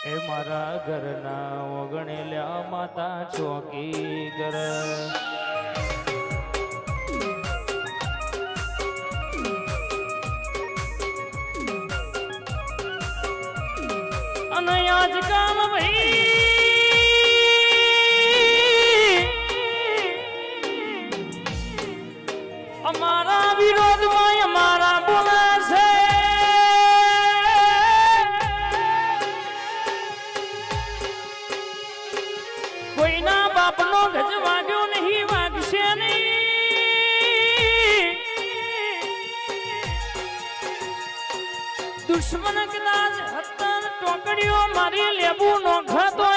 એ મારા ઘરના ઓગણેલ્યા માતા ચોકી ઘર અને આજકાલ ભાઈ અમારા વિરોધમાં અમારા બોલે છે કોઈના બાપનો ગજ વાગ્યો નહીં વાગશે નહીં દુશ્મન કદાચ હતન ટોકડીઓ મારી લેબુ નો ખાતો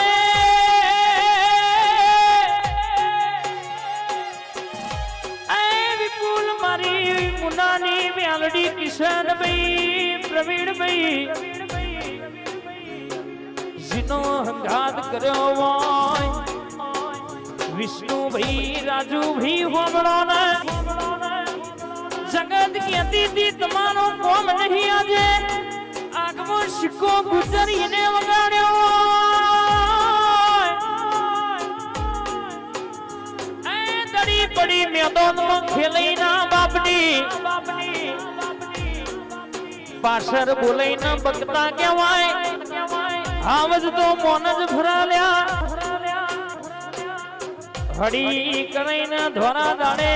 વિપુલ મારી મુનાની વ્યાલડી કિશનભાઈ પ્રવીણભાઈ જીનો હંગાત કર્યો હોય વિષ્ણુભાઈ રાજુભાઈ હોમળો ને જગત કહેતી હતી તમારો કોમ નહીં આજે આગમો સિક્કો ગુજરીને વગાડ્યો એ દડી પડી મેદાનમાં ખેલઈના બાપની પાછળ બોલાઈને બકતા કહેવાય આવજ તો મોન જ ભરાલ્યા હડી કરીને ધોરા દાડે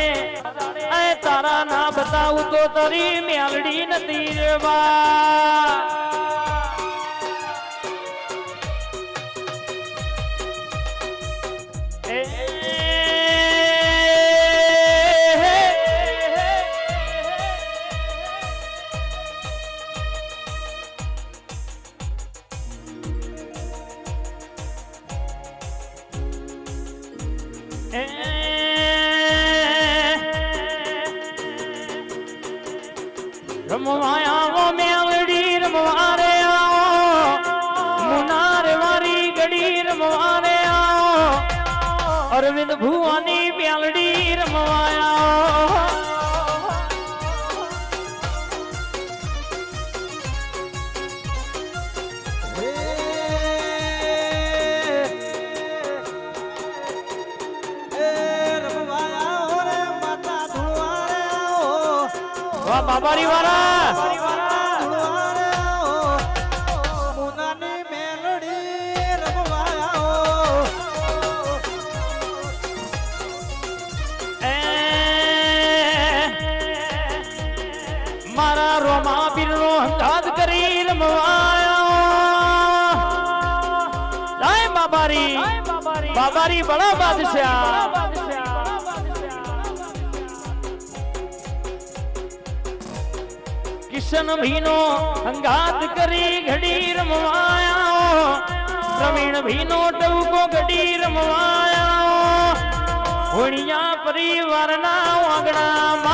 એ તારા ના બતાવું તો તારી મેલડી નથી રેવા રમવાયા મેલડી રમવારે આવો મુનારે વારી ગડી રમવારે આવો અરવિંદ ભુવાની મેલડી રમવાયા બાબારી વાળા મુનાની મેલડી રમવાયા મારા રોમા પીરનો હંગાત કરી રમવાયા બાબારી બાબારી બડા બાદશાહ કિશન ભીનો હંગાત કરી ઘડી રમવાયા પ્રવીણ ભીનો ટવકો ઘડી રમવાયા હોણિયા પરિવારના આંગણામાં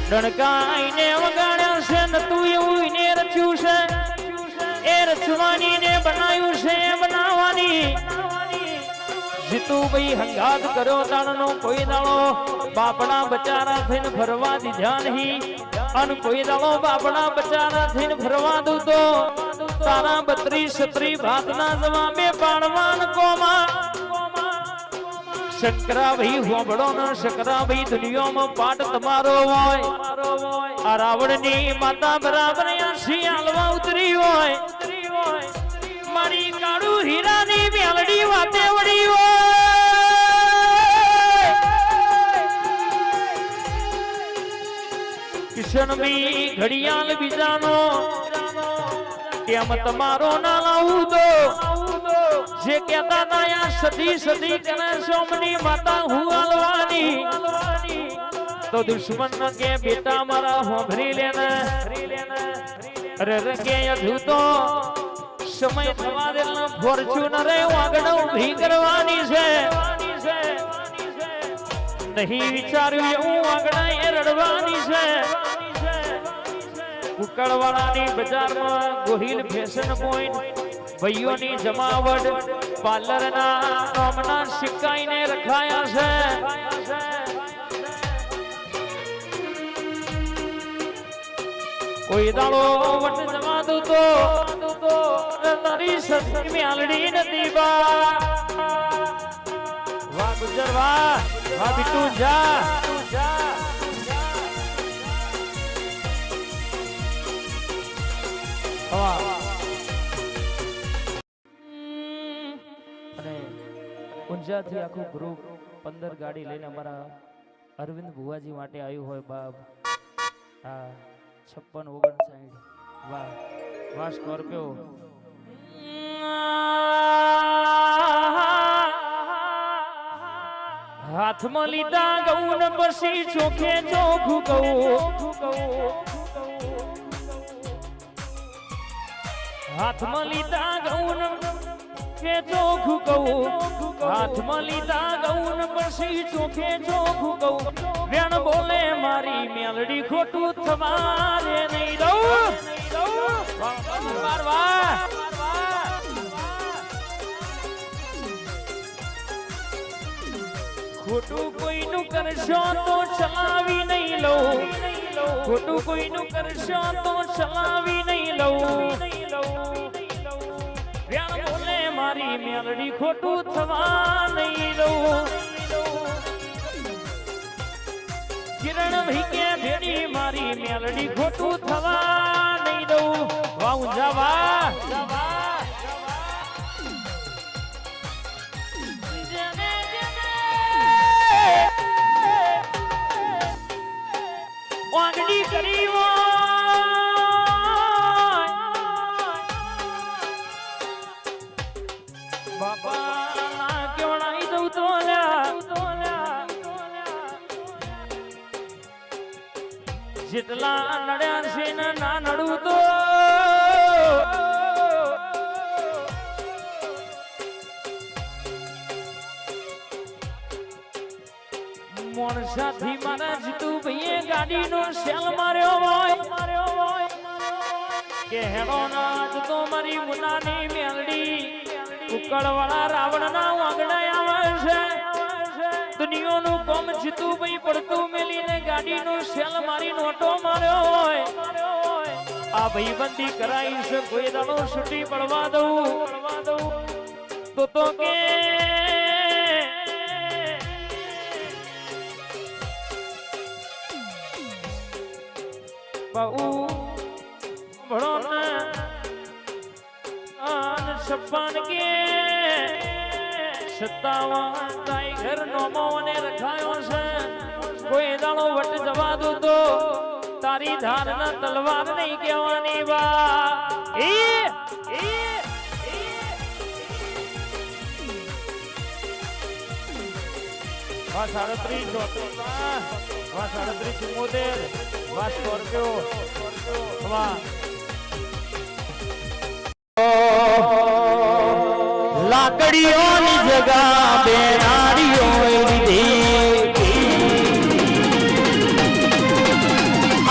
ડણકાઈને વગાડ્યા છે ને તું એવું ને રચ્યું છે એ રચવાની ને બનાવ્યું છે બનાવવાની જીતુભાઈ હંગાત કર્યો દાણનો કોઈ દાડો બાપડા બચારા થઈને ફરવા દીધા નહીં અને કોઈ દાડો બાપડા બચારા થઈને ફરવા દઉં તો તારા 32 ભાતના જવાબે પાડવાન કોમાં શંકરાભાઈ હોબળો ને શકરાભાઈ દુનિયામાં પાટ તમારો હોય આ રાવણની માતા બરાબર આશી આલવા ઉતરી હોય મારી કાળુ હીરાની મેલડી વાતે વળી હોય કિશનભાઈ ઘડિયાળ બીજાનો કેમ તમારો ના લાવું તો જે કહેતા હતા સદી કરે સોમની માતા હું હાલવાની તો દુશ્મન કે બેટા મારા હોભરી લેને અરે કે હજુ તો સમય થવા દેલા ફોર્ચ્યુનર આગળ ઊભી કરવાની છે નહીં વિચાર્યું એવું આગળ એ રડવાની છે કુકડવાળાની બજારમાં ગોહિલ ફેશન પોઈન્ટ ભાઈઓની જમાવટ પાર્લરના નામના સિક્કાઈને રખાયા છે કોઈ દાડો વટ જવા દઉં તો તારી સસરી મ્યાલડી નથી બા વાહ ગુજર વાહ વાહ બીટુ જા અને ઊંઝાથી આખું ગ્રુપ 15 ગાડી લઈને અમારા અરવિંદ ભુવાજી માટે આવ્યું હોય બાપ હા 56 59 વાહ વાહ સ્કોર્પિયો હાથમાં લીધા ગૌન પછી ચોખે ચોખું કહું હાથમાં લીધા ગૌન કે ચોખું કહું હાથમાં લીધા ગૌન પછી ચોખે ચોખું કહું વેણ બોલે મારી મેલડી ખોટું થવારે નહીં દઉં વાહ વાહ ખોટું કોઈનું કરશો તો ચલાવી નહીં લઉં ખોટું કોઈનું કરશો તો ચલાવી નહીં લઉં વ્યાણ બોલે મારી મેલડી ખોટું થવા નહીં દઉં કિરણ ભાઈ કે ભેડી મારી મેલડી ખોટું થવા નહીં દઉં વાહ જવા વાગડી કરી બાપા કેવડાઈ દઉં તો જેટલા નડ્યા છે ને ના નડું તો મોણસાથી મારા જીતુ ભાઈએ ગાડીનો સેલ માર્યો હોય કે હેડો નાચ તો મારી મુનાની મેલડી ઉકળવાળા રાવણના વાગડા આવે છે દુનિયાનું કોમ જીતુ ભાઈ પડતું મેલીને ગાડીનો સેલ મારી નોટો માર્યો હોય આ ભાઈબંધી કરાઈ છે કોઈ દાડો છૂટી પડવા દઉં તો કે બહુ ભણો ને આન છપ્પન કે 57 ટાઈગર નોમો ને રખાયો છે કોઈ દાડો વટ જવા દો તો તારી ધાર ના તલવાર નહીં કહેવાની બા વાહ 37 વાહ 37 74 વાહ સ્કોર્પિયો વાહ લાકડીઓની જગા બેનાડીઓ લીધી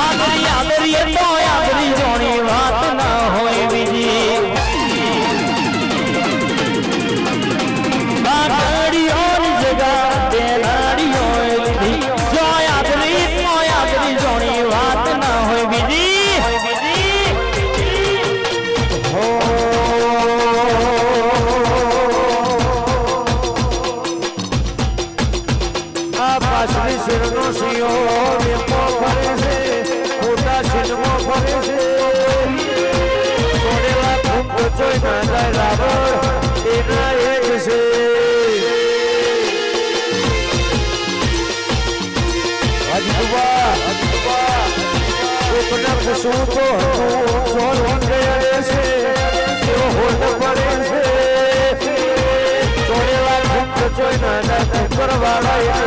આગરી તો આગરી જોણી વાત ના હોય બીજી લાકડીઓની જગા બેનાડીઓ લીધી જો આગરી જોણી વાત ના હોય બીજી પાછલી શેરનો સિંહો વેપો ફરે છે ખોટા છીનમો ફરે છે તોડેલા ફૂંક જોઈ ના જાય રાવણ એના એક છે કોકના પૂછવું તો ચોર ગયા છે એવો હોલ્ડ પડે છે તોડેલા ફૂંક જોઈ ના જાય વાળા